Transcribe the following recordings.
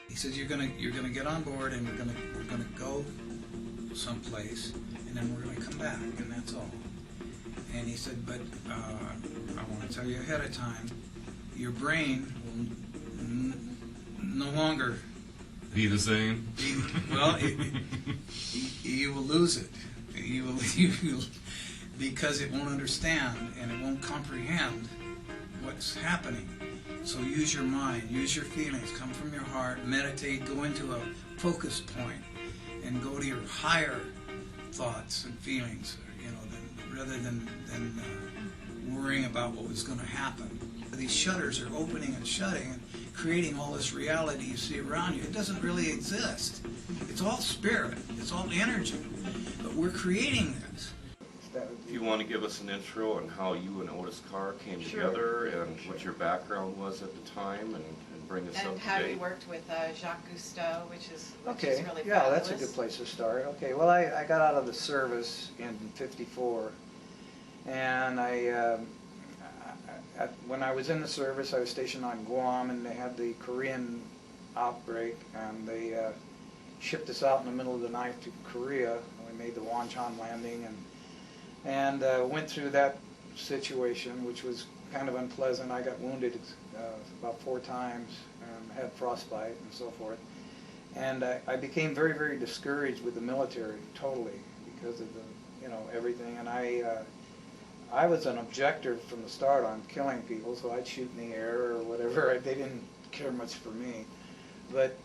He said, you're gonna get on board, and we're gonna go someplace, and then we're gonna come back, and that's all. And he said, but I want to tell you ahead of time, your brain will no longer be the same. You will lose it. You will, because it won't understand and it won't comprehend what's happening. So use your mind, use your feelings, come from your heart, meditate, go into a focus point, and go to your higher thoughts and feelings, rather than worrying about what was going to happen. These shutters are opening and shutting and creating all this reality you see around you. It doesn't really exist. It's all spirit. It's all energy. But we're creating this. If you want to give us an intro on how you and Otis Carr came together and what your background was at the time, and bring us up to date. And how you worked with Jacques Cousteau, which is really yeah, fabulous. that's a good place to start. Okay, well, I got out of the service in '54, and when I was in the service, I was stationed on Guam, and they had the Korean outbreak, and they shipped us out in the middle of the night to Korea. We made the Wonchon landing, and went through that situation, which was kind of unpleasant. I got wounded about 4 times, and had frostbite and so forth. And I became very, very discouraged with the military, totally, because of the, everything. And I was an objector from the start on killing people, so I'd shoot in the air or whatever. They didn't care much for me. But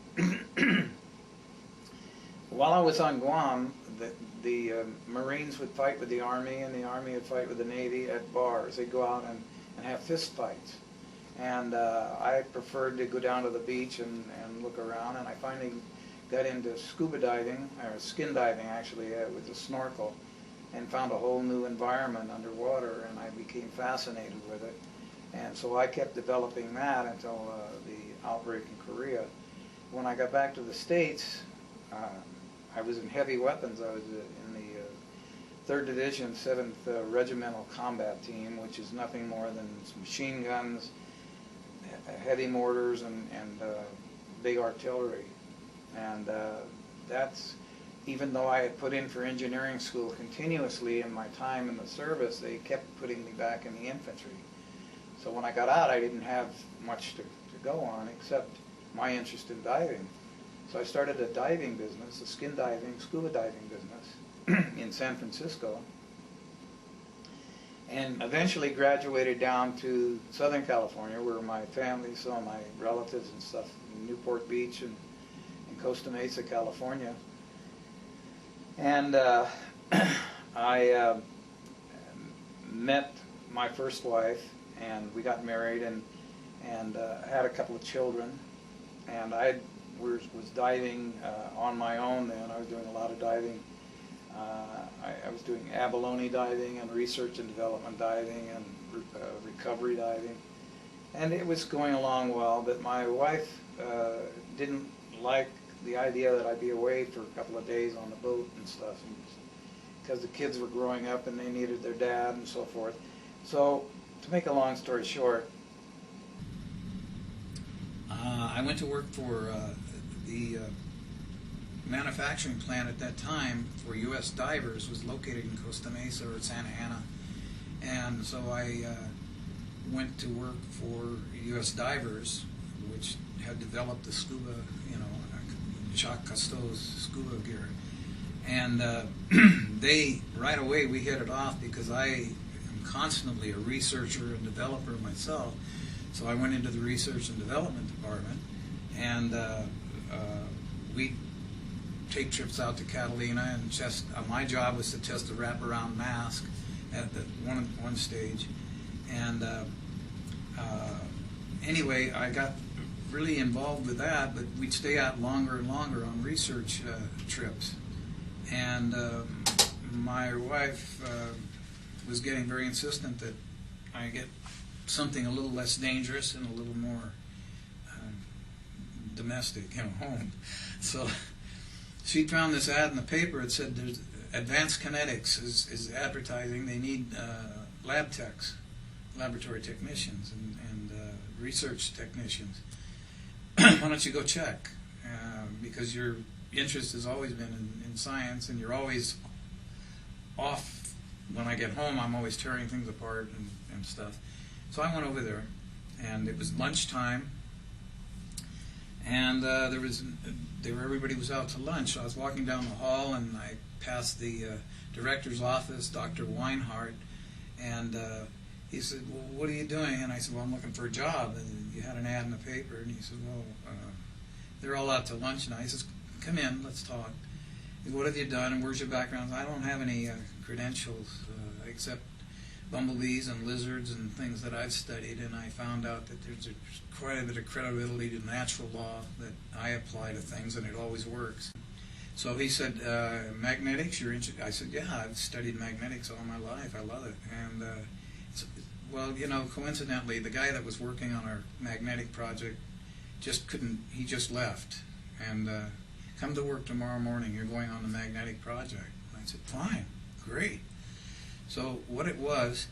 while I was on Guam, the Marines would fight with the Army, and the Army would fight with the Navy at bars. They'd go out and have fist fights. And I preferred to go down to the beach and look around, and I finally got into scuba diving, or skin diving actually, with a snorkel, and found a whole new environment underwater, and I became fascinated with it. And so I kept developing that until the outbreak in Korea. When I got back to the States, I was in heavy weapons. I was in the 3rd Division, 7th Regimental Combat Team, which is nothing more than machine guns, heavy mortars, and big artillery. And that's, even though I had put in for engineering school continuously in my time in the service, they kept putting me back in the infantry. So when I got out, I didn't have much to go on except my interest in diving. So I started a diving business, a skin diving, scuba diving business in San Francisco, and eventually graduated down to Southern California, where my family, some of my relatives and stuff, in Newport Beach and in Costa Mesa, California. And I met my first wife, and we got married, and had a couple of children. And I was diving on my own then. I was doing a lot of diving. I was doing abalone diving and research and development diving and recovery diving. And it was going along well, but my wife didn't like the idea that I'd be away for a couple of days on the boat and stuff, because the kids were growing up and they needed their dad and so forth. So, to make a long story short, I went to work for the manufacturing plant at that time for U.S. Divers, was located in Costa Mesa or Santa Ana, and so I went to work for U.S. Divers, which had developed the scuba, Jacques Cousteau's scuba gear, and they, right away we hit it off, because I am constantly a researcher and developer myself. So I went into the research and development department, and we take trips out to Catalina, and my job was to test a wraparound mask at the one stage. And anyway, I got really involved with that, but we'd stay out longer and longer on research trips. And my wife was getting very insistent that I get something a little less dangerous and a little more domestic, home. So she found this ad in the paper. It said there's Advanced Kinetics is advertising. They need lab techs, laboratory technicians, and research technicians. Why don't you go check? because your interest has always been in science, and you're always off. When I get home, I'm always tearing things apart and stuff. So I went over there, and it was lunchtime, and everybody was out to lunch. I was walking down the hall, and I passed the director's office, Dr. Weinhardt, and he said, "Well, what are you doing?" And I said, "Well, I'm looking for a job." And you had an ad in the paper, and he said, "Well, they're all out to lunch now." He says, "Come in, let's talk." He said, "What have you done, and where's your background?" I don't have any credentials except bumblebees and lizards and things that I've studied, and I found out that there's quite a bit of credibility to natural law that I apply to things, and it always works. So he said, "Magnetics, you're interested?" I said, "Yeah, I've studied magnetics all my life. I love it." And well, you know, coincidentally, the guy that was working on our magnetic project just couldn't. He just left, and come to work tomorrow morning. You're going on the magnetic project. And I said, "Fine, great." So what it was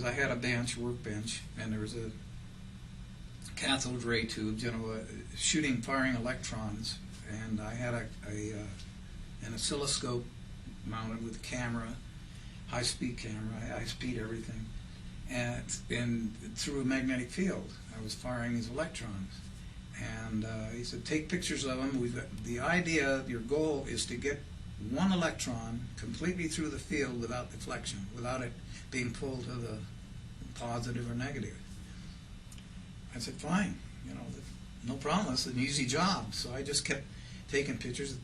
I had a bench, workbench, and there was a cathode ray tube, you know, firing electrons, and I had an oscilloscope mounted with a camera, high-speed camera, high-speed everything, and through a magnetic field, I was firing these electrons. And he said, "Take pictures of them. The idea, your goal is to get one electron completely through the field without deflection, without it being pulled to the positive or negative." I said, "Fine, you know, no problem. It's an easy job." So I just kept taking pictures,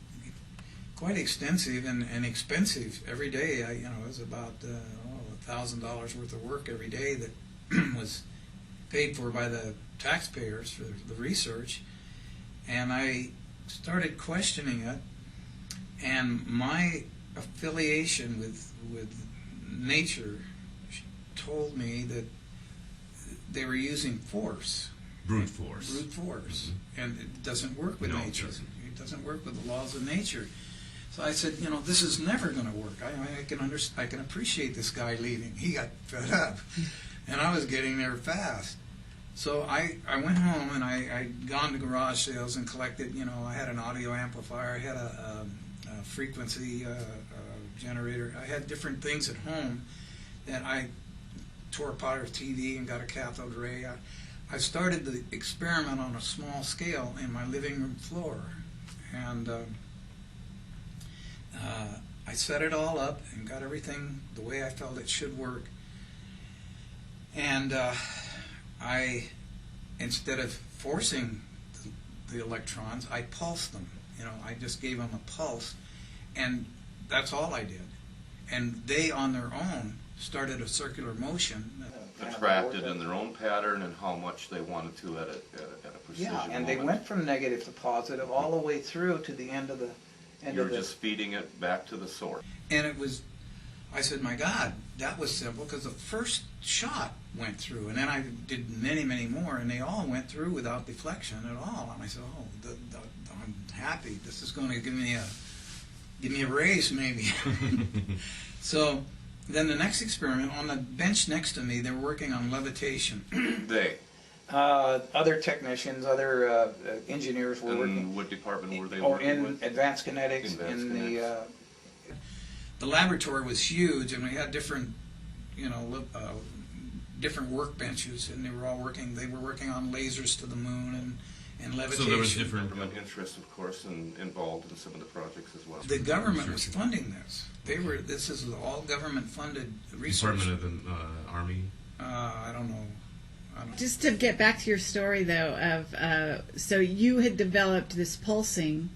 quite extensive and expensive. Every day, it was about $1,000 worth of work every day that was paid for by the taxpayers for the research. And I started questioning it, and my affiliation with nature told me that they were using force. Brute force. Brute force. And it doesn't work with nature. It doesn't work with the laws of nature. So I said, this is never going to work. I can appreciate this guy leaving. He got fed up, and I was getting there fast. So I went home, and I'd gone to garage sales and collected, I had an audio amplifier, I had a frequency generator. I had different things at home that I tore apart a TV and got a cathode ray. I started the experiment on a small scale in my living room floor, and I set it all up and got everything the way I felt it should work. And I, instead of forcing the electrons, I pulsed them. I just gave them a pulse, and that's all I did. And they, on their own, started a circular motion. Attracted in their own pattern and how much they wanted to at a precision Yeah, and moment. they went from negative to positive all the way through to the end of the You're just feeding it back to the source. And I said, my God, that was simple, because the first shot went through, and then I did many, many more, and they all went through without deflection at all. And I said, I'm happy. This is going to give me a raise, maybe. So then the next experiment, on the bench next to me, they were working on levitation. Other technicians, other engineers were working. In what department were they Or working in with? advanced kinetics. The laboratory was huge, and we had different, different workbenches, and they were working on lasers to the moon and levitation. So there was different Government interest, of course, involved in some of the projects as well. The government was funding this. This is all government-funded research. Department of Army. I don't know. Just to get back to your story, though, of so you had developed this pulsing,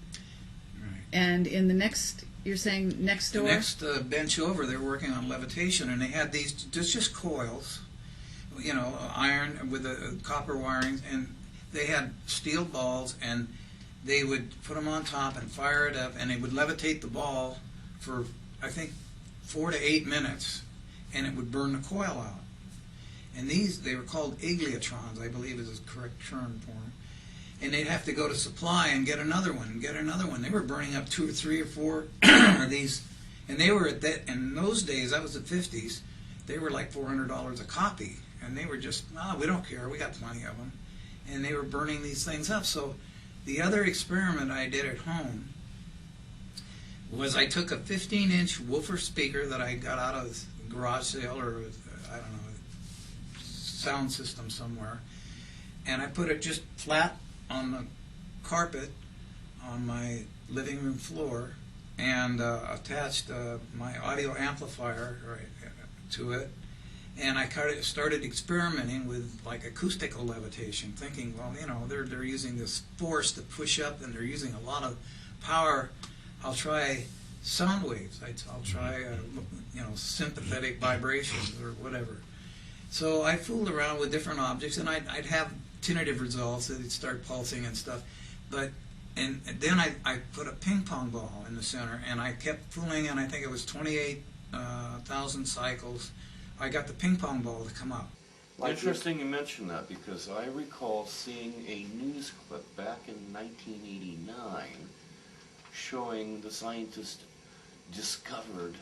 Right. and in the next, you're saying next door? The next bench over, they were working on levitation, and they had these just coils, iron with a copper wiring, and they had steel balls, and they would put them on top and fire it up, and they would levitate the ball for, I think, 4 to 8 minutes, and it would burn the coil out. And they were called igleotrons, I believe is the correct term for them. And they'd have to go to supply and get another one, and get another one. They were burning up 2 or 3 or 4 of these. And they were in those days, that was the 50s, they were like $400 a copy. And they were just, we don't care, we got plenty of them. And they were burning these things up. So The other experiment I did at home was I took a 15-inch woofer speaker that I got out of a garage sale or, I don't know, sound system somewhere, and I put it just flat on the carpet on my living room floor and attached my audio amplifier to it, and I started experimenting with like acoustical levitation, thinking, well, you know, they're using this force to push up and they're using a lot of power. I'll try sound waves. I'll try you know, sympathetic vibrations or whatever. So I fooled around with different objects, and I'd have tentative results. It'd start pulsing and stuff, but and then I put a ping pong ball in the center, and I kept fooling, and I think it was 28,000 cycles. I got the ping pong ball to come up. Interesting you mention that, because I recall seeing a news clip back in 1989 showing the scientist discovered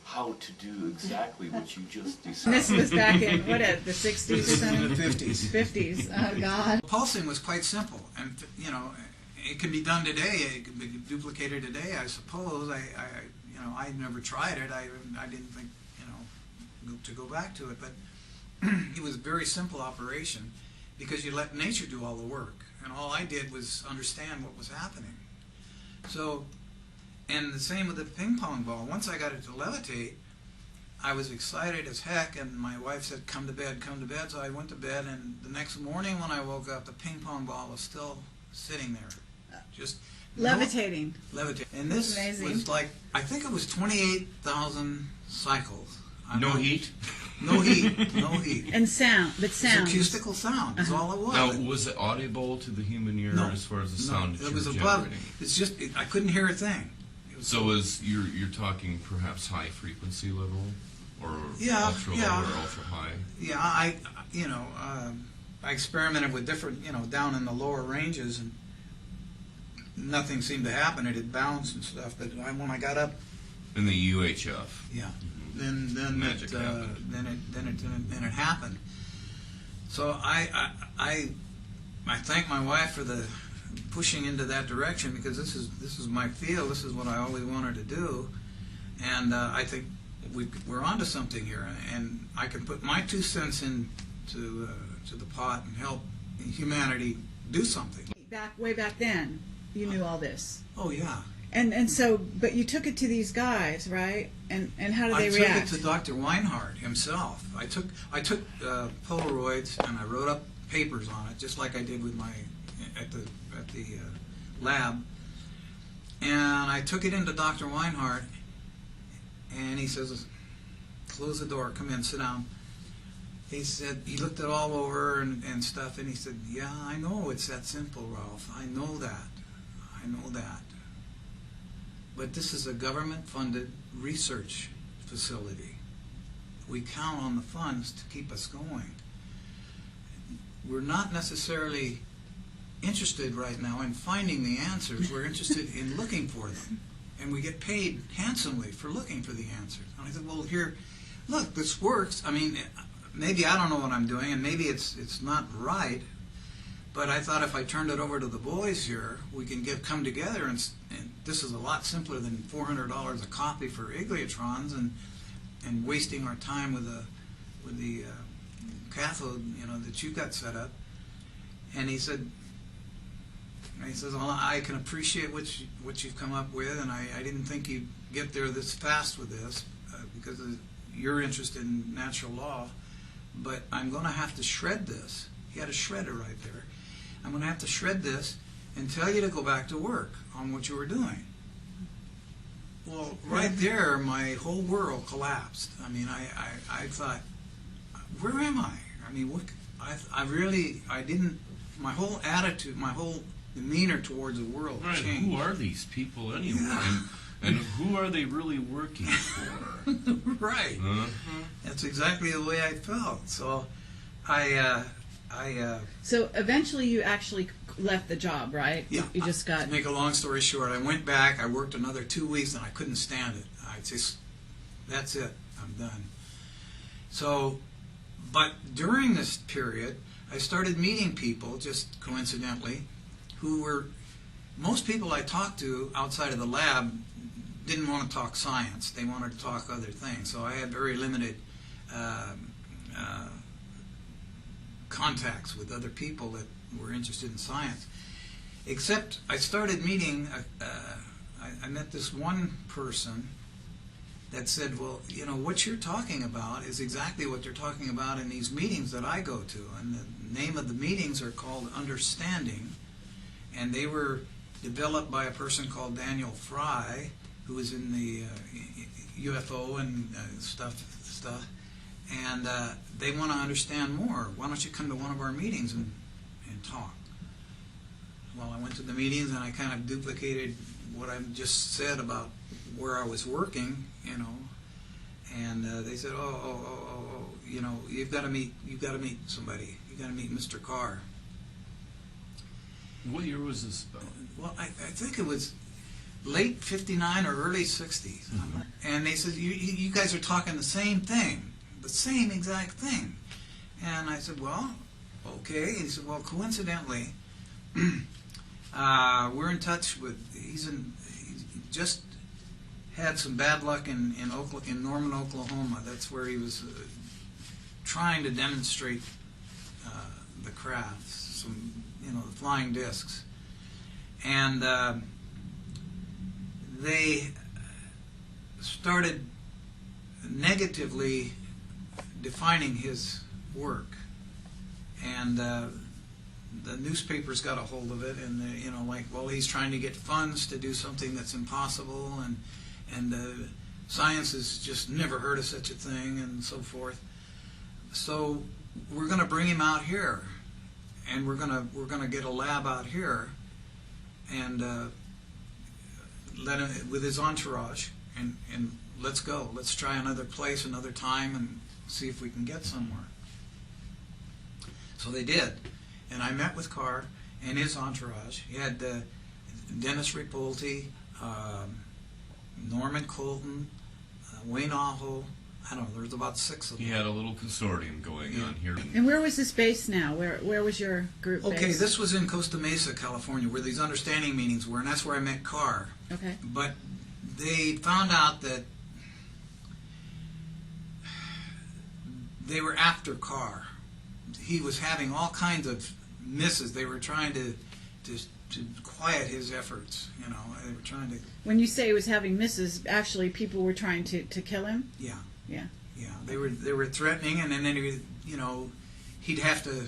how to do exactly what you just described. This was back in, what, the 60s or This is in the something? 50s. 50s. Oh, God. Pulsing was quite simple, and you know, it can be done today. It can be duplicated today, I suppose. You know, I never tried it. I didn't think, you know, to go back to it, but it was a very simple operation because you let nature do all the work, and all I did was understand what was happening. So, and the same with the ping pong ball. Once I got it to levitate, I was excited as heck, and my wife said, come to bed, come to bed. So I went to bed, and the next morning when I woke up, the ping pong ball was still sitting there. Just Levitating. levitating. And this Amazing. was like, I think it was 28,000 cycles. No heat? No heat. No heat. And sound, but It's sound. acoustical sound. That's all it was. Now, was it audible to the human ear No. as far as the No, sound that it you was were above. generating? It's just I couldn't hear a thing. It was So you're talking perhaps high frequency level, or Yeah, ultra yeah. low or ultra high? Yeah, I experimented with different, down in the lower ranges, and nothing seemed to happen. It had bounced and stuff. But when I got up, In the UHF. yeah, then Magic it, happened. then it happened. So I thank my wife for the pushing into that direction, because this is my field. This is what I always wanted to do, and I think we're onto something here, and I can put my 2 cents into to the pot and help humanity do something. Way back then, you knew all this. Oh yeah. And so, but you took it to these guys, right? And how did they I took react? it to Dr. Weinhardt himself. I took Polaroids and I wrote up papers on it, just like I did with my at the lab. And I took it into Dr. Weinhardt, and he says, "Close the door. Come in. Sit down." He said he looked it all over and stuff, and he said, "Yeah, I know it's that simple, Ralph. I know that. I know that. But this is a government-funded research facility. We count on the funds to keep us going. We're not necessarily interested right now in finding the answers. We're interested in looking for them. And we get paid handsomely for looking for the answers." And I said, "Well, here, look, this works. I mean, maybe I don't know what I'm doing, and maybe it's not right. But I thought if I turned it over to the boys here, we can come together, and this is a lot simpler than $400 a copy for igliotrons and wasting our time with the cathode, that you got set up." And he says, "Well, I can appreciate what you've come up with, and I didn't think you'd get there this fast with this because of your interest in natural law. But I'm going to have to shred this." He had a shredder right there. "I'm going to have to shred this and tell you to go back to work on what you were doing." Well, right there, my whole world collapsed. I mean, I thought, where am I? I mean, I didn't, my whole attitude, my whole demeanor towards the world Right. changed. Who are these people anyway? Yeah. And who are they really working for? Right. That's exactly the way I felt. So So eventually you actually left the job, right? Yeah. You just got... To make a long story short, I went back, I worked another 2 weeks, and I couldn't stand it. That's it, I'm done. So, but during this period, I started meeting people, just coincidentally, who were most people I talked to outside of the lab didn't want to talk science. They wanted to talk other things. So I had very limited contacts with other people that were interested in science. Except I started meeting, I met this one person that said, well, you know, what you're talking about is exactly what they're talking about in these meetings that I go to. And the name of the meetings are called Understanding. And they were developed by a person called Daniel Fry, who was in the UFO and stuff. And they want to understand more. Why don't you come to one of our meetings and talk? Well, I went to the meetings and I kind of duplicated what I just said about where I was working, you know. And they said, oh, you know, you've got to meet somebody. You've got to meet Mr. Carr. What year was this about? Well, I think it was late 59 or early 60s. Mm-hmm. And they said, you guys are talking the same thing, the same exact thing. And I said, well, okay. And he said, well, coincidentally, we're in touch with, he just had some bad luck in Norman, Oklahoma. That's where he was trying to demonstrate the craft, some, you know, the flying discs. And they started negatively defining his work. And the newspapers got a hold of it, and you know, like, well, he's trying to get funds to do something that's impossible, and science has just never heard of such a thing, and so forth. So we're going to bring him out here, and we're going to get a lab out here, and let him with his entourage, and let's go. Let's try another place, another time, and see if we can get somewhere. So they did. And I met with Carr and his entourage. He had Dennis Ripolte, Norman Colton, Wayne Aho. I don't know, there's about 6 of them. He had a little consortium going on here. And where was this base now? Where was your group based? Okay, this was in Costa Mesa, California, where these understanding meetings were, and that's where I met Carr. Okay. But they found out that they were after Carr. He was having all kinds of misses. They were trying to quiet his efforts, you know. They were trying to... When you say he was having misses, actually people were trying to kill him? Yeah. Yeah. Yeah. They were threatening, and then he, you know, he'd have to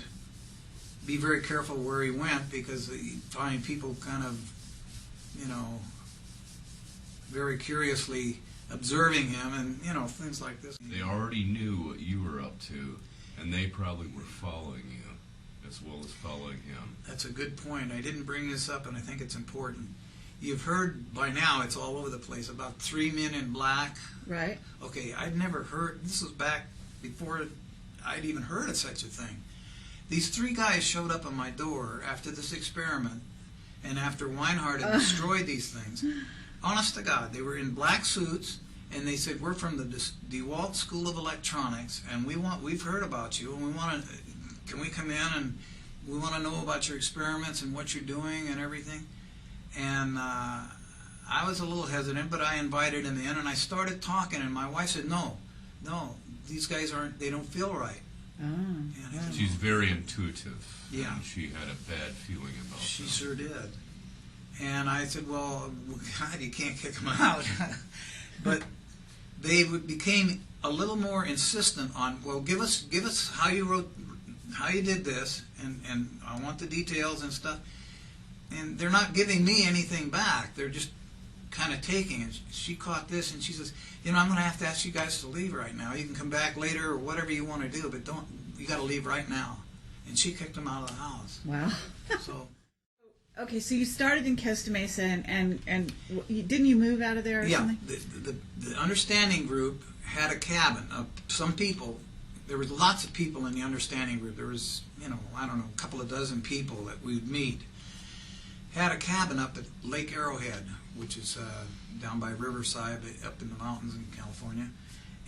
be very careful where he went, because he'd find people kind of, you know, very curiously observing him, and, you know, things like this. They already knew what you were up to, and they probably were following you as well as following him. That's a good point. I didn't bring this up, and I think it's important. You've heard by now, it's all over the place, about 3 men in black. Right. Okay, I'd never heard, this was back before I'd even heard of such a thing. These 3 guys showed up on my door after this experiment, and after Weinhardt had destroyed these things. Honest to God, they were in black suits, and they said, we're from the DeWalt School of Electronics, and we've heard about you, and we want to, can we come in, and we want to know about your experiments and what you're doing and everything. And I was a little hesitant, but I invited him in, and I started talking, and my wife said, no, these guys they don't feel right. Oh. And I said, She's very intuitive. Yeah. And she had a bad feeling about she them. sure did. And I said, well, God, you can't kick them out. But they became a little more insistent on, well, give us how you did this, and I want the details and stuff. And they're not giving me anything back. They're just kind of taking it. She caught this, and she says, you know, I'm going to have to ask you guys to leave right now. You can come back later or whatever you want to do, but you got to leave right now. And she kicked them out of the house. Wow. So. Okay, so you started in Costa Mesa, and didn't you move out of there or something? The understanding group had a cabin. Some people, there was lots of people in the understanding group. There was, you know, I don't know, a couple of dozen people that we'd meet. Had a cabin up at Lake Arrowhead, which is down by Riverside, up in the mountains in California.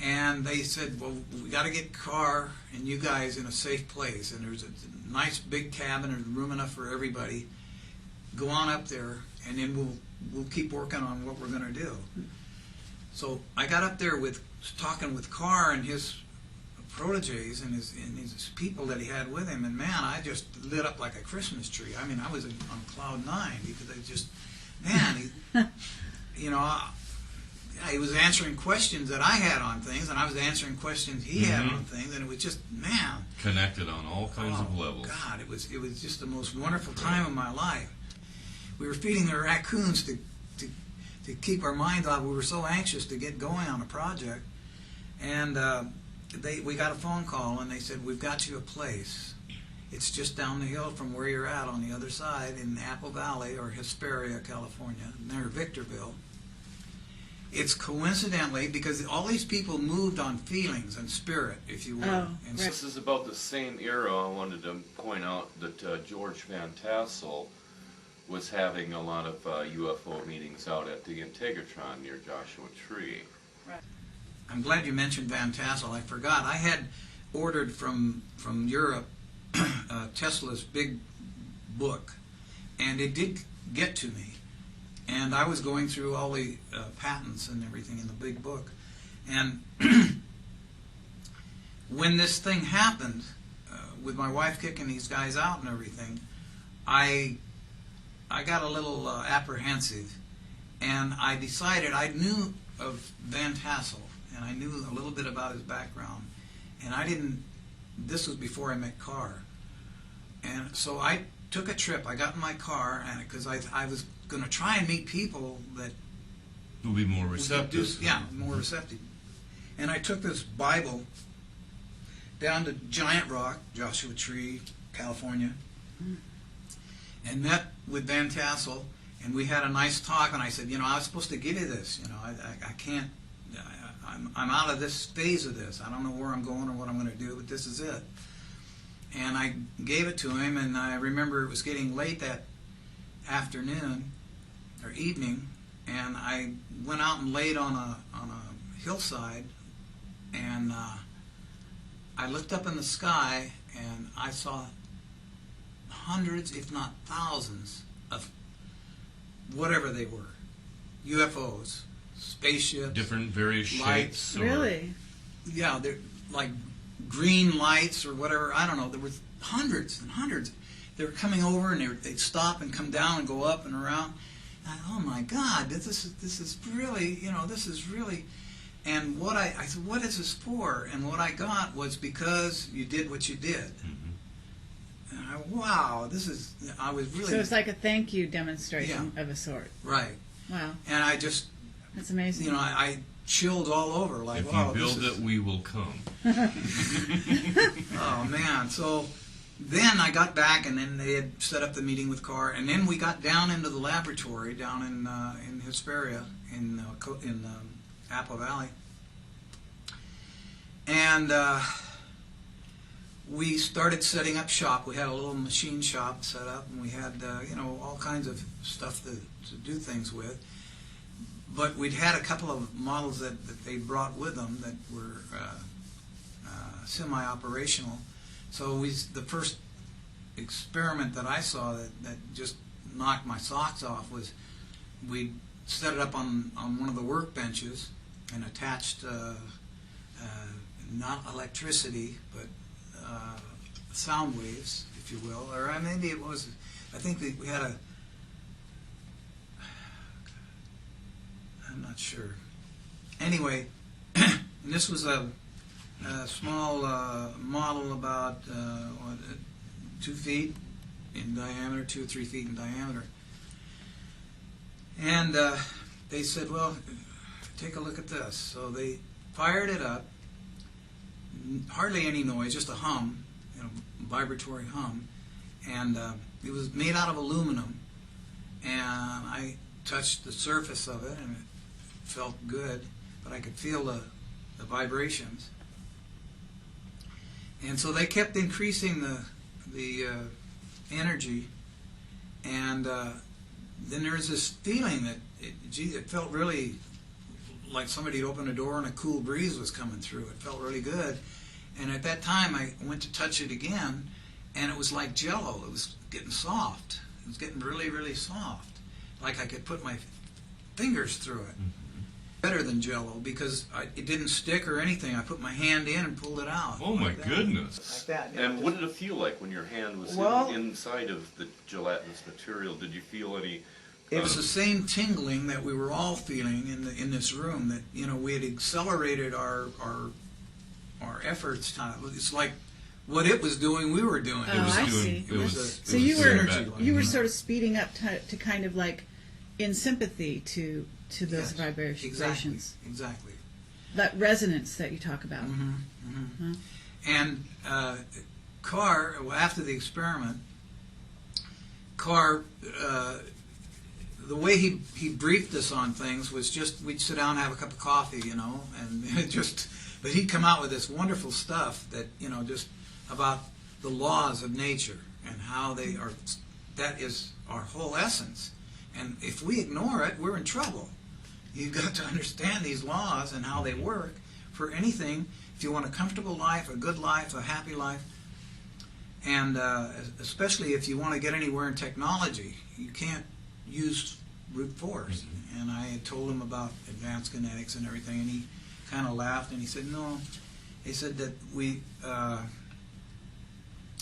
And they said, well, we got to get Carr and you guys in a safe place. And there's a nice big cabin, there's room enough for everybody. go on up there, and then we'll keep working on what we're going to do. So I got up there talking with Carr and his proteges and his people that he had with him, and man, I just lit up like a Christmas tree. I mean, I was on cloud nine because I just, man, he was answering questions that I had on things, and I was answering questions he had on things, and it was just, man, connected on all kinds of levels. God, it was just the most wonderful time of my life. We were feeding the raccoons to keep our minds off. We were so anxious to get going on a project, and we got a phone call, and they said, "We've got you a place. It's just down the hill from where you're at on the other side in Apple Valley or Hesperia, California, near Victorville." It's coincidentally because all these people moved on feelings and spirit, if you will. Oh, And right. This is about the same era. I wanted to point out that George Van Tassel was having a lot of UFO meetings out at the Integratron near Joshua Tree. I'm glad you mentioned Van Tassel. I forgot. I had ordered from Europe Tesla's big book, and it did get to me. And I was going through all the patents and everything in the big book. And when this thing happened, with my wife kicking these guys out and everything, I got a little apprehensive. And I decided, I knew of Van Tassel, and I knew a little bit about his background. And this was before I met Carr. And so I took a trip. I got in my car, and because I was going to try and meet people that Will be more receptive. more receptive. And I took this Bible down to Giant Rock, Joshua Tree, California, and met with Van Tassel, and we had a nice talk. And I said, I was supposed to give you this. I can't. I'm out of this phase of this. I don't know where I'm going or what I'm going to do, but this is it. And I gave it to him, and I remember it was getting late that afternoon or evening, and I went out and laid on a hillside, and I looked up in the sky, and I saw hundreds, if not thousands, of whatever they were, UFOs, spaceships, Different various lights. shapes. Really? Yeah, they're like green lights or whatever. I don't know. There were hundreds and hundreds. They were coming over, and they'd stop and come down and go up and around. And oh my God, this is really, this is really. And I said, what is this for? And what I got was because you did what you did. And I was really. So it's like a thank you demonstration of a sort. Right. Wow. And I just, That's amazing. I chilled all over. Like, If wow, you build this is, it, we will come. oh man. So then I got back, and then they had set up the meeting with Carr, and then we got down into the laboratory down in Hesperia in Apple Valley, and we started setting up shop. We had a little machine shop set up, and we had all kinds of stuff to do things with. But we'd had a couple of models that they brought with them that were semi-operational. So the first experiment that I saw that just knocked my socks off was we set it up on one of the workbenches and attached not electricity but sound waves, if you will, or maybe it was. I think that we had a. I'm not sure. Anyway, and this was a small model about 2 feet in diameter, 2 or 3 feet in diameter. And they said, well, take a look at this. So they fired it up, hardly any noise, just a hum, vibratory hum. And it was made out of aluminum. And I touched the surface of it, and it felt good, but I could feel the vibrations. And so they kept increasing the energy, and then there was this feeling that it felt really like somebody had opened a door and a cool breeze was coming through. It felt really good. And at that time I went to touch it again, and it was like Jello. It was getting soft. It was getting really, really soft, like I could put my fingers through it. Better than Jell-O because it didn't stick or anything. I put my hand in and pulled it out. Oh my like that. goodness! Like that. And what did it feel like when your hand was Well- inside of the gelatinous material? Did you feel any? It was the same tingling that we were all feeling in this room. That we had accelerated our efforts. It's like what it was doing, we were doing. Oh, I see. It was, So it you was were synergy. you were sort of speeding up to kind of like in sympathy to those Yes, vibrations. Exactly. That resonance that you talk about. And Carr, well, after the experiment, Carr, the way he briefed us on things was just we'd sit down and have a cup of coffee, and it just. But he'd come out with this wonderful stuff that just about the laws of nature and how they are. That is our whole essence. And if we ignore it, we're in trouble. You've got to understand these laws and how they work for anything. If you want a comfortable life, a good life, a happy life, and especially if you want to get anywhere in technology, you can't use brute force. And I had told him about advanced kinetics and everything, and he kind of laughed and he said, no. He said that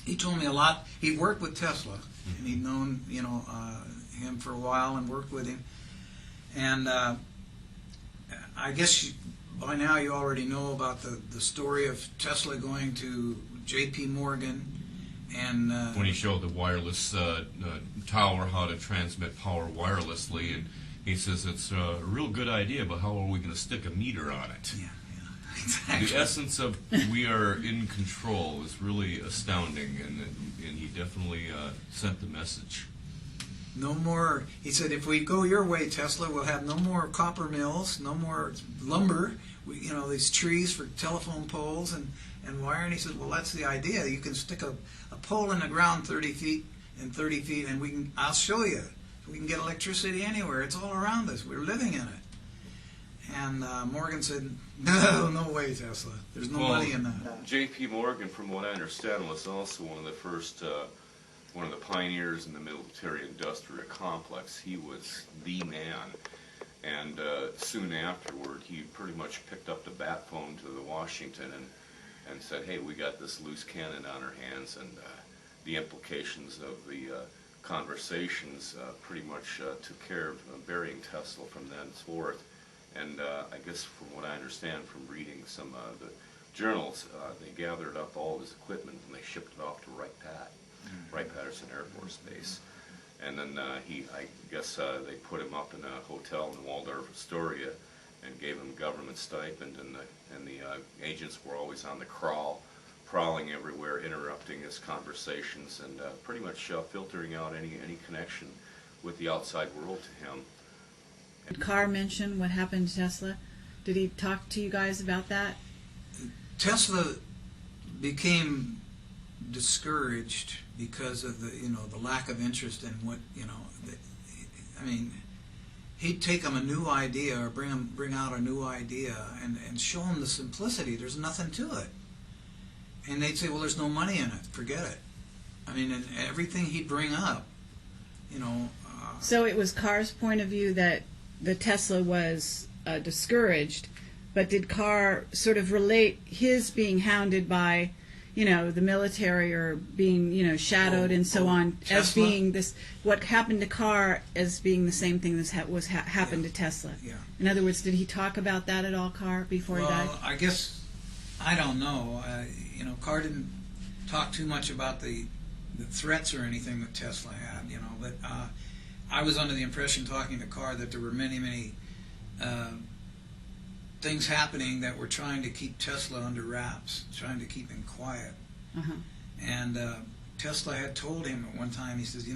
he told me a lot. He worked with Tesla, and he'd known, him for a while and worked with him. And I guess by now you already know about the story of Tesla going to J.P. Morgan and When he showed the wireless tower how to transmit power wirelessly, and he says it's a real good idea, but how are we going to stick a meter on it? yeah, exactly. The essence of we are in control is really astounding, and he definitely sent the message. No more, he said, if we go your way, Tesla, we'll have no more copper mills, no more lumber, these trees for telephone poles and wire. And he said, well, that's the idea. You can stick a pole in the ground 30 feet and 30 feet, and I'll show you. We can get electricity anywhere. It's all around us. We're living in it. And Morgan said, no way, Tesla. There's no money in that. J.P. Morgan, from what I understand, was also one of the first, one of the pioneers in the military-industrial complex. He was the man. And soon afterward, he pretty much picked up the bat phone to the Washington and said, hey, we got this loose cannon on our hands, and the implications of the conversations pretty much took care of burying Tesla from thenceforth. And I guess from what I understand from reading some of the journals, they gathered up all his equipment and they shipped it off to Wright-Patterson Air Force Base. And then I guess they put him up in a hotel in Waldorf, Astoria, and gave him government stipend, and the agents were always on the prowling everywhere, interrupting his conversations and pretty much filtering out any connection with the outside world to him. Did Carr mention what happened to Tesla? Did he talk to you guys about that? Tesla became discouraged because of the lack of interest in what he'd take them a new idea or bring out a new idea and show them the simplicity. There's nothing to it, and they'd say, well, there's no money in it, forget it. And everything he'd bring up, So it was Carr's point of view that the Tesla was discouraged, but did Carr sort of relate his being hounded by the military or being, shadowed and so on as Tesla? being this, what happened to Carr as being the same thing that happened to Tesla? Yeah. In other words, did he talk about that at all, Carr, before he died? Well, I guess, I don't know. Carr didn't talk too much about the threats or anything that Tesla had, but I was under the impression talking to Carr that there were many, many things happening that were trying to keep Tesla under wraps, trying to keep him quiet. Uh-huh. And Tesla had told him at one time, he says,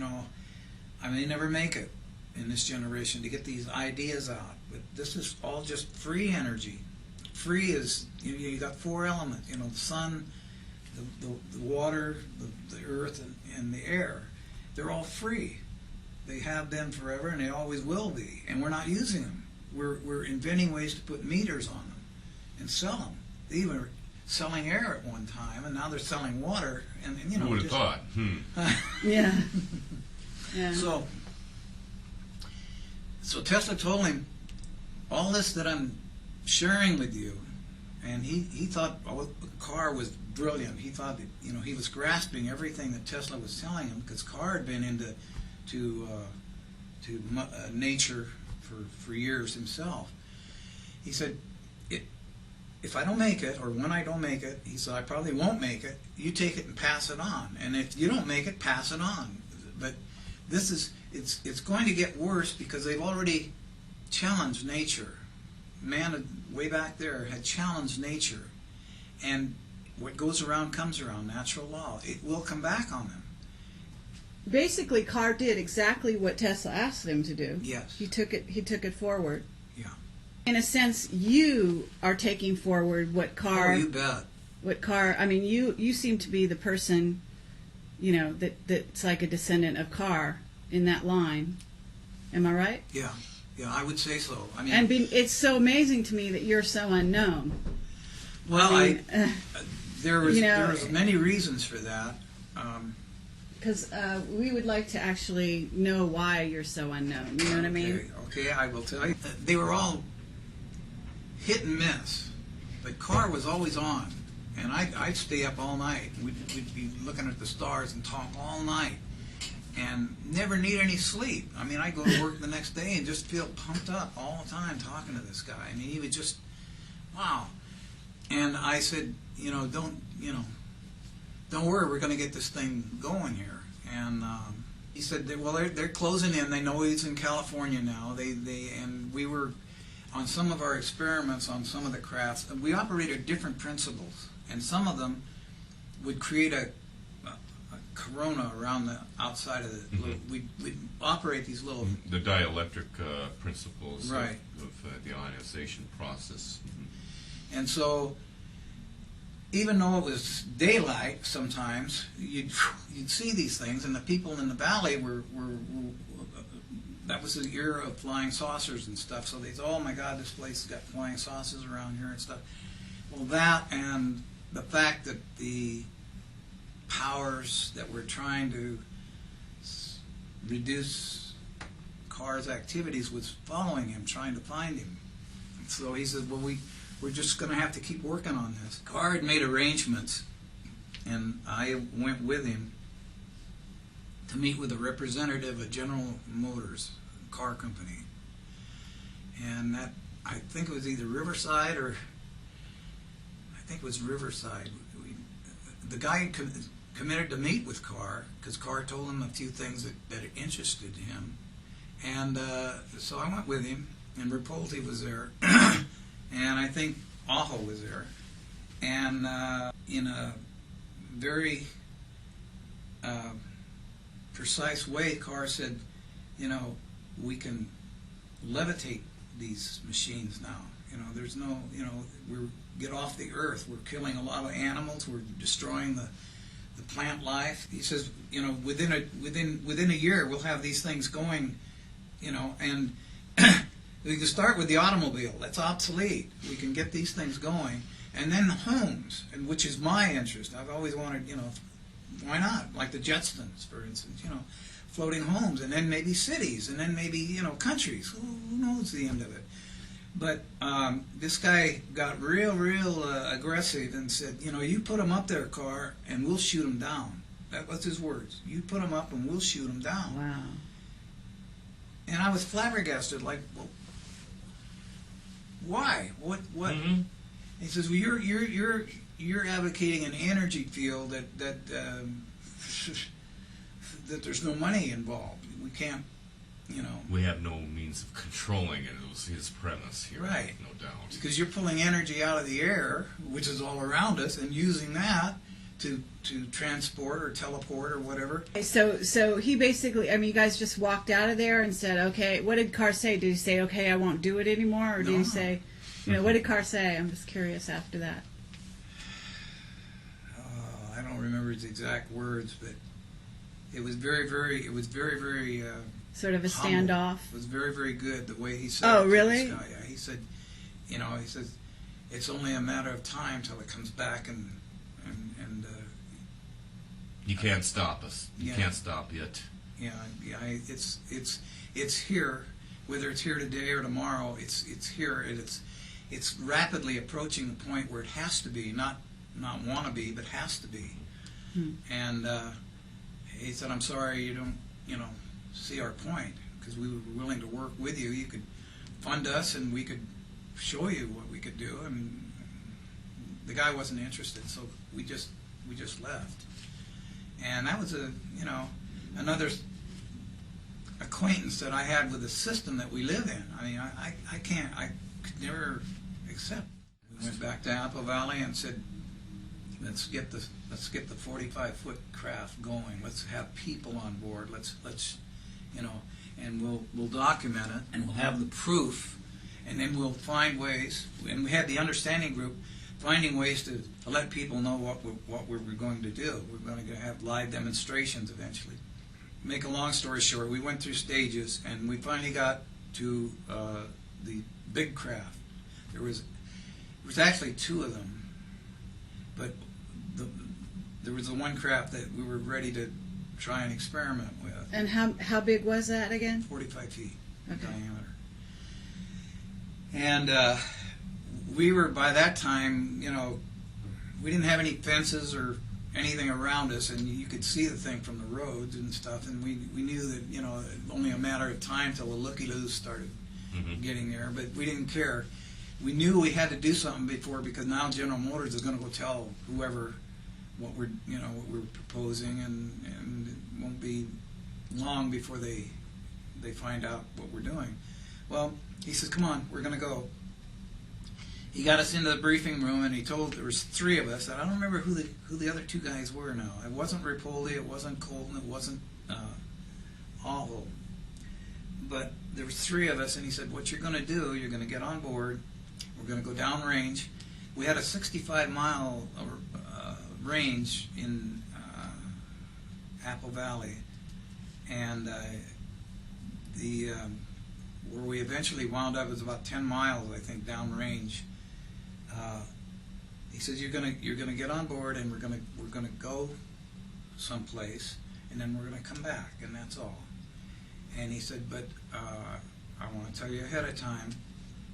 I may never make it in this generation to get these ideas out, but this is all just free energy. Free is, you got four elements, the sun, the water, the earth, and the air. They're all free. They have been forever, and they always will be, and we're not using them. We're inventing ways to put meters on them and sell them. They even were selling air at one time, and now they're selling water. And Who would have thought? Yeah. Yeah. So Tesla told him, all this that I'm sharing with you, and he thought the Carr was brilliant. He thought that, he was grasping everything that Tesla was telling him, because Carr had been into nature for years himself. He said, if I don't make it, or when I don't make it, he said, I probably won't make it, you take it and pass it on. And if you don't make it, pass it on. But it's going to get worse, because they've already challenged nature. Man, way back there, had challenged nature. And what goes around comes around, natural law. It will come back on them. Basically, Carr did exactly what Tesla asked him to do. Yes. He took it forward. Yeah. In a sense, you are taking forward what Carr. Oh, you bet. What Carr? I mean, you seem to be the person, that's like a descendant of Carr in that line. Am I right? Yeah. Yeah, I would say so. I mean, it's so amazing to me that you're so unknown. Well, there was many reasons for that. Because we would like to actually know why you're so unknown. You know what I mean? Okay, I will tell you. They were all hit and miss, but Carr was always on, and I'd stay up all night. We'd be looking at the stars and talk all night, and never need any sleep. I mean, I go to work the next day and just feel pumped up all the time talking to this guy. I mean, he was just, wow. And I said, don't worry, we're going to get this thing going here. And he said, they're closing in. They know he's in California now. And we were on some of our experiments on some of the crafts. We operated different principles, and some of them would create a corona around the outside of the. Mm-hmm. We'd operate these little. The dielectric principles right. of the ionization process. Mm-hmm. And so, even though it was daylight, sometimes you'd see these things, and the people in the valley were that was the era of flying saucers and stuff. So they thought, oh my God, this place has got flying saucers around here and stuff. Well, that and the fact that the powers that were trying to reduce Carr's activities was following him, trying to find him. So he said, well, we're just going to have to keep working on this. Carr had made arrangements, and I went with him to meet with a representative of General Motors car company. And that, I think it was either Riverside or, I think it was Riverside. The guy committed to meet with Carr, because Carr told him a few things that interested him. And so I went with him, and Rapolti was there. And I think Aho was there. And in a very precise way, Carr said, we can levitate these machines now. There's no, we're get off the earth. We're killing a lot of animals. We're destroying the plant life. He says, within a year we'll have these things going, and we can start with the automobile. That's obsolete. We can get these things going. And then homes, and which is my interest. I've always wanted, why not? Like the Jetsons, for instance, floating homes, and then maybe cities, and then maybe, countries. Who knows the end of it? But this guy got real aggressive and said, you put them up there, Carr, and we'll shoot them down. That was his words. You put them up and we'll shoot them down. Wow. And I was flabbergasted, like, well, why? What? Mm-hmm. He says, well, you're advocating an energy field that that there's no money involved. We can't, We have no means of controlling it. It was his premise here, right? No doubt. Because you're pulling energy out of the air, which is all around us, and using that to transport or teleport or whatever. So he basically, you guys just walked out of there and said, okay, what did Carr say? Did he say, okay, I won't do it anymore? Or did he say, what did Carr say? I'm just curious after that. I don't remember his exact words, but it was very sort of a humble. standoff. It was very good the way he said Oh, it to really? this guy. Yeah, he said, he says, it's only a matter of time till it comes back and you can't stop us. You yeah. can't stop it. Yeah, it's here. Whether it's here today or tomorrow, it's here, and it's rapidly approaching the point where it has to be, not want to be, but has to be. And he said, "I'm sorry you don't, see our point, because we were willing to work with you. You could fund us, and we could show you what we could do." And the guy wasn't interested, so we just left. And that was another acquaintance that I had with the system that we live in. I mean, I could never accept. We went back to Apple Valley and said, let's get the 45-foot craft going. Let's have people on board. Let's and we'll document it, and we'll have the proof, and then we'll find ways. And we had the understanding group finding ways to let people know what we were going to do. We're going to have live demonstrations eventually. Make a long story short, we went through stages, and we finally got to the big craft. There was actually two of them, but there was the one craft that we were ready to try and experiment with. And how big was that again? 45 feet Okay. diameter. And we were, by that time, we didn't have any fences or anything around us, and you could see the thing from the roads and stuff, and we knew that, only a matter of time till the looky-loos started getting there, but we didn't care. We knew we had to do something because now General Motors is going to go tell whoever what we're proposing, and it won't be long before they find out what we're doing. Well, he says, "Come on, we're going to go." He got us into the briefing room, and he told there was three of us. And I don't remember who the other two guys were now. It wasn't Rapoli, it wasn't Colton, it wasn't Aho. But there was three of us, and he said, "What you're going to do, you're going to get on board. We're going to go downrange." We had a 65-mile range in Apple Valley, and where we eventually wound up was about 10 miles, I think, downrange. He says, "You're gonna get on board, and we're gonna go someplace, and then we're gonna come back, and that's all." And he said, "But I want to tell you ahead of time,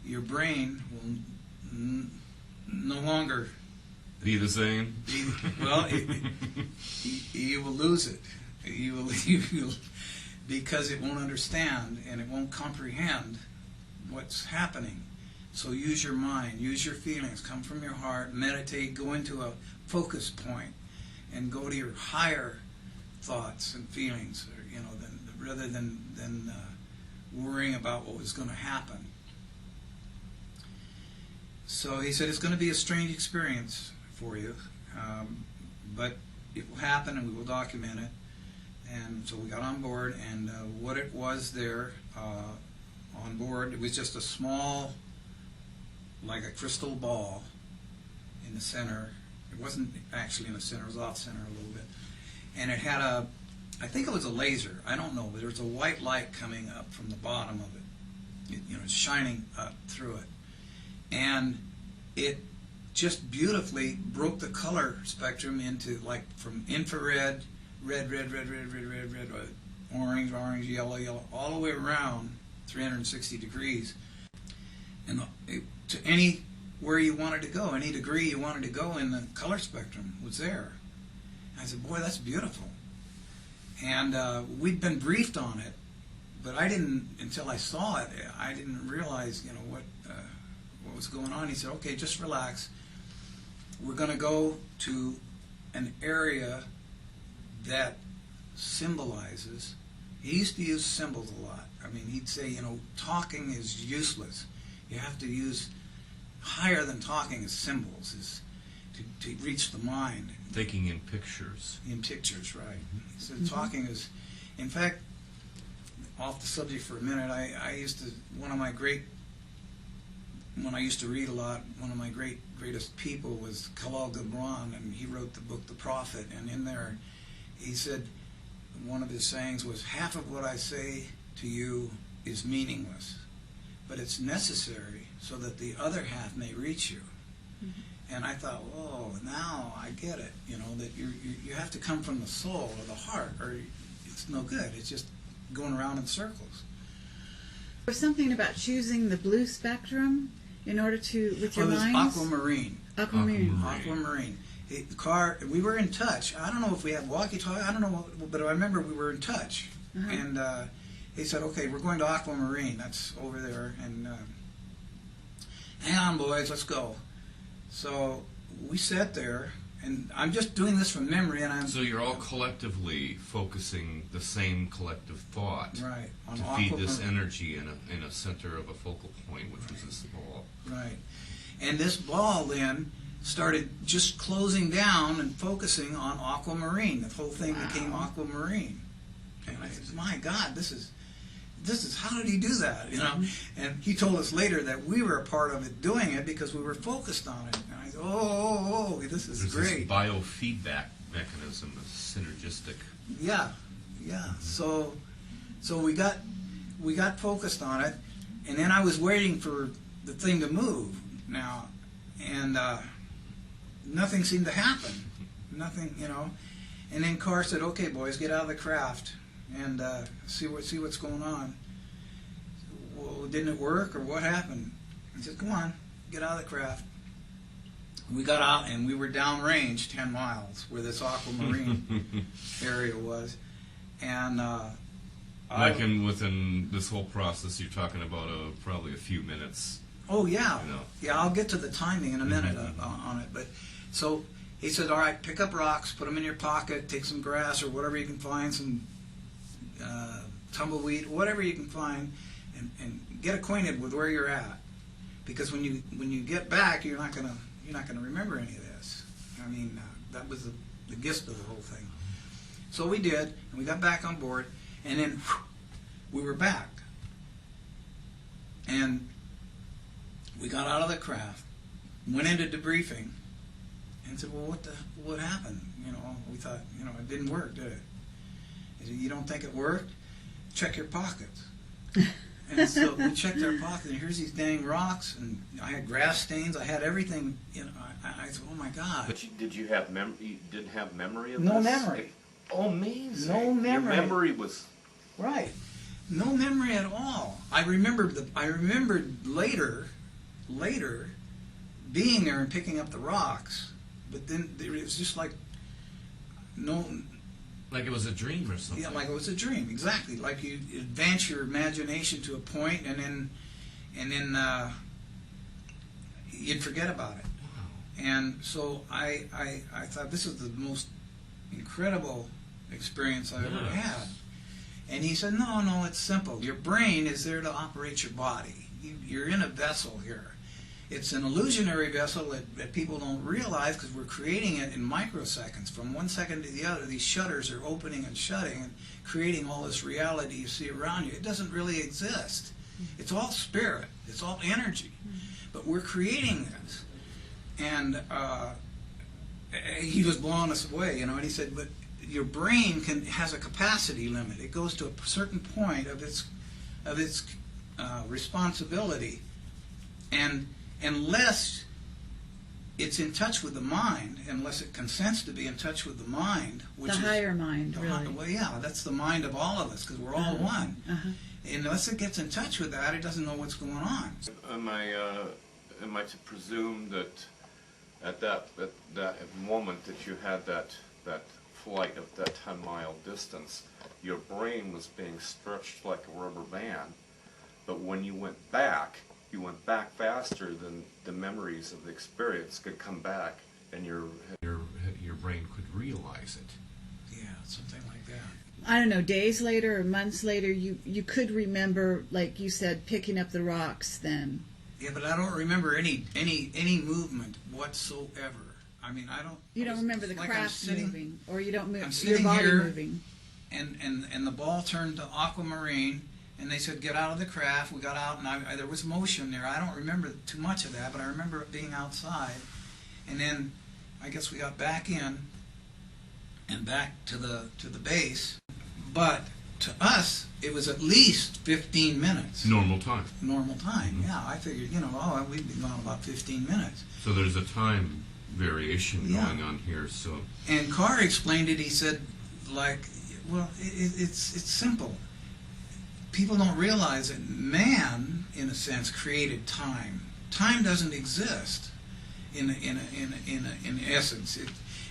your brain will no longer Be the same? You will lose it. You will because it won't understand and it won't comprehend what's happening. So use your mind, use your feelings, come from your heart, meditate, go into a focus point, and go to your higher thoughts and feelings, rather than worrying about what was going to happen." So he said, "It's going to be a strange experience for you, but it will happen, and we will document it." And so we got on board, and what it was there on board, it was just a small, like a crystal ball in the center. It wasn't actually in the center, it was off center a little bit. And it had I think it was a laser, I don't know, but there was a white light coming up from the bottom of it, shining up through it. And it just beautifully broke the color spectrum into, like, from infrared, red, orange, yellow, all the way around 360 degrees. And to anywhere you wanted to go, any degree you wanted to go in the color spectrum was there. And I said, "Boy, that's beautiful." And we'd been briefed on it, but I didn't, until I saw it, I didn't realize, what was going on. He said, "Okay, just relax. We're going to go to an area that symbolizes." He used to use symbols a lot. I mean, he'd say, talking is useless. You have to use higher than talking is symbols, is to reach the mind. Thinking in pictures. In pictures, right. So talking is, in fact, off the subject for a minute, when I used to read a lot, one of my greatest people was Khalil Gibran, and he wrote the book The Prophet, and in there he said, one of his sayings was, "Half of what I say to you is meaningless, but it's necessary so that the other half may reach you." And I thought, "Oh, now I get it, that you have to come from the soul or the heart, or it's no good. It's just going around in circles. There's something about choosing the blue spectrum in order to, with your It was minds? aquamarine. Aquamarine. Aquamarine. The car, we were in touch. I don't know if we had walkie-talkie. I don't know, but I remember we were in touch. Uh-huh. And he said, "Okay, we're going to Aquamarine. That's over there. And hang on, boys, let's go." So we sat there, and I'm just doing this from memory. And I'm So you're all collectively focusing the same collective thought right on to feed this Aquamarine. energy in a center of a focal point, which was this ball. Right. And this ball then started just closing down and focusing on Aquamarine. The whole thing became Aquamarine. And I said, my God, this is how did he do that? You know? And he told us later that we were a part of it doing it because we were focused on it. And I said, oh, this is There's great. this biofeedback mechanism that's synergistic. Yeah. So we got focused on it, and then I was waiting for the thing to move now, and nothing seemed to happen. Nothing, you know. And then Carr said, "Okay, boys, get out of the craft and see what's going on." Well, didn't it work, or what happened? He said, "Come on, get out of the craft." We got out, and we were downrange 10 miles where this aquamarine area was. And within this whole process, you're talking about probably a few minutes. oh, yeah. You know. Yeah, I'll get to the timing in a minute on it. But so he said, "All right, pick up rocks, put them in your pocket, take some grass or whatever you can find, some tumbleweed, whatever you can find, and get acquainted with where you're at. Because when you get back, you're not gonna remember any of this." I mean, that was the gist of the whole thing. So we did, and we got back on board, and then we were back, and we got out of the craft, went into debriefing, and said, "Well, what happened?" You know, we thought, it didn't work, did it? He said, "You don't think it worked? Check your pockets." And so we checked our pockets, and here's these dang rocks, and I had grass stains, I had everything. I said, "Oh my God!" But did you have you didn't have memory of No this? memory. Oh, amazing. No memory. Your memory was. Right. No memory at all. I remembered later being there and picking up the rocks, but then it was just like Like it was a dream or something. yeah, like it was a dream. Exactly. Like you advance your imagination to a point, and then you'd forget about it. And so I thought this is the most incredible experience I've ever had. And he said, no, it's simple. Your brain is there to operate your body. You're in a vessel here. It's an illusionary vessel that people don't realize because we're creating it in microseconds. From 1 second to the other, these shutters are opening and shutting and creating all this reality you see around you. It doesn't really exist. It's all spirit. It's all energy. But we're creating this. And he was blowing us away, and he said, but your brain has a capacity limit. It goes to a certain point of its responsibility, and unless it's in touch with the mind, unless it consents to be in touch with the mind, which The is higher mind, really. well, yeah, that's the mind of all of us because we're all one. Unless it gets in touch with that, it doesn't know what's going on. Am I to presume that at that moment that you had that flight of that 10-mile distance, your brain was being stretched like a rubber band, but when you went back faster than the memories of the experience could come back, and your brain could realize it. Yeah, something like that. I don't know, days later or months later, you could remember, like you said, picking up the rocks then. Yeah, but I don't remember any movement whatsoever. I mean, I don't. You don't remember the like craft moving, or you don't I'm move your sitting body here, moving. And the ball turned to aquamarine, and they said, get out of the craft. We got out, and there was motion there. I don't remember too much of that, but I remember it being outside. And then I guess we got back in and back to the base. But to us, it was at least 15 minutes. Normal time. Normal time, yeah. I figured, we'd be gone about 15 minutes. So there's a time variation Yeah. going on here. So And Carr explained it. He said, like, Well, it's simple. People don't realize that man, in a sense, created time. Time doesn't exist in essence.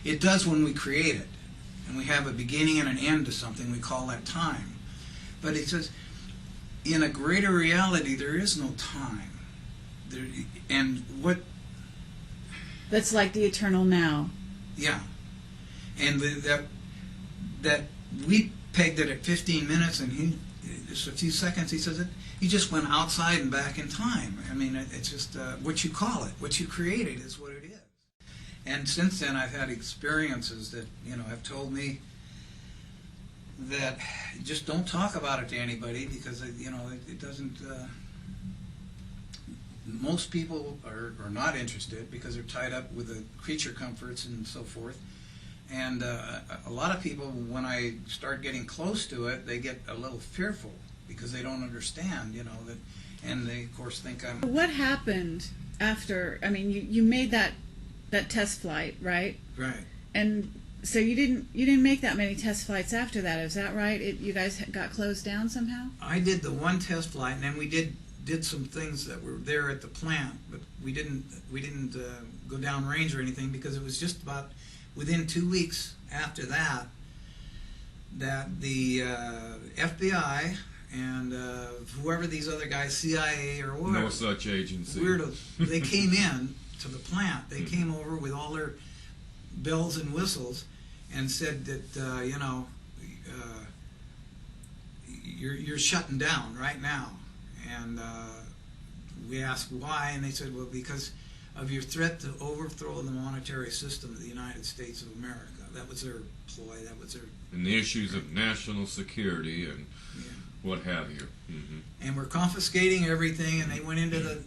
It does when we create it, and we have a beginning and an end to something. We call that time. But it says, in a greater reality, there is no time. And what? That's like the eternal now. Yeah, and that we pegged it at 15 minutes, and just a few seconds. He says he just went outside and back in time. I mean, it's just what you call it, what you created, is what it is. And since then, I've had experiences that have told me that just don't talk about it to anybody, because it doesn't. Most people are not interested because they're tied up with the creature comforts and so forth. And a lot of people, when I start getting close to it, they get a little fearful because they don't understand, that, and they of course think I'm. What happened after? I mean, you made that test flight, right? Right. And so you didn't make that many test flights after that, is that right? You guys got closed down somehow? I did the one test flight, and then we did some things that were there at the plant, but we didn't go down range or anything, because it was just about within 2 weeks after that the FBI and whoever these other guys, CIA or whatever, No such agency. weirdos, they came in to the plant. They came over with all their bells and whistles and said that you're shutting down right now. And we asked why, and they said, well, because of your threat to overthrow the monetary system of the United States of America. That was their ploy. That was their. And the issues of national security and what have you. Mm-hmm. And we're confiscating everything. And they went into the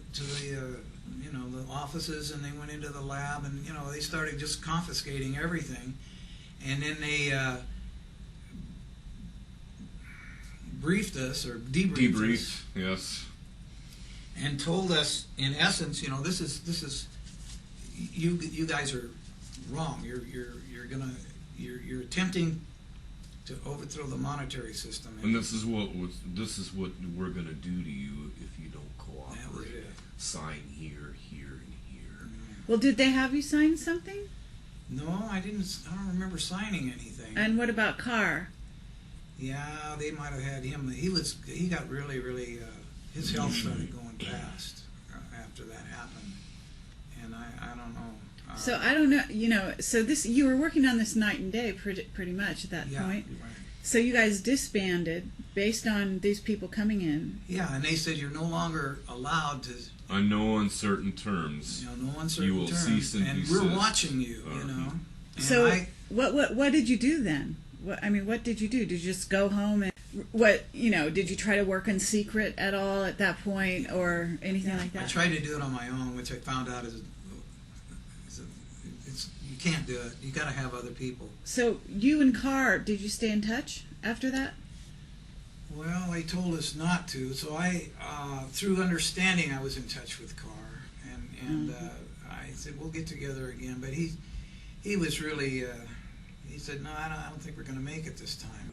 offices, and they went into the lab, and they started just confiscating everything. And then they briefed us, or debriefed us, yes, and told us, in essence, this is you guys are wrong. You're attempting to overthrow the monetary system. and this is what we're going to do to you if you don't cooperate. That was it. Sign here, here, and here. Well, did they have you sign something? No, I didn't. I don't remember signing anything. And what about Carr? Yeah, they might have had him. He got really, really. His health started going fast after that happened, and I don't know. So I don't know. So you were working on this night and day, pretty much at that point. Right. So you guys disbanded based on these people coming in. Yeah, and they said you're no longer allowed to. On no uncertain terms. No uncertain You will terms, cease and and desist. we're watching you. And So what did you do then? What did you do? Did you just go home and did you try to work in secret at all at that point, or anything like that? I tried to do it on my own, which I found out is you can't do it. You got to have other people. So you and Carr, did you stay in touch after that? Well, they told us not to, so I, through understanding, I was in touch with Carr, and I said we'll get together again. But he was really, he said no, I don't think we're going to make it this time.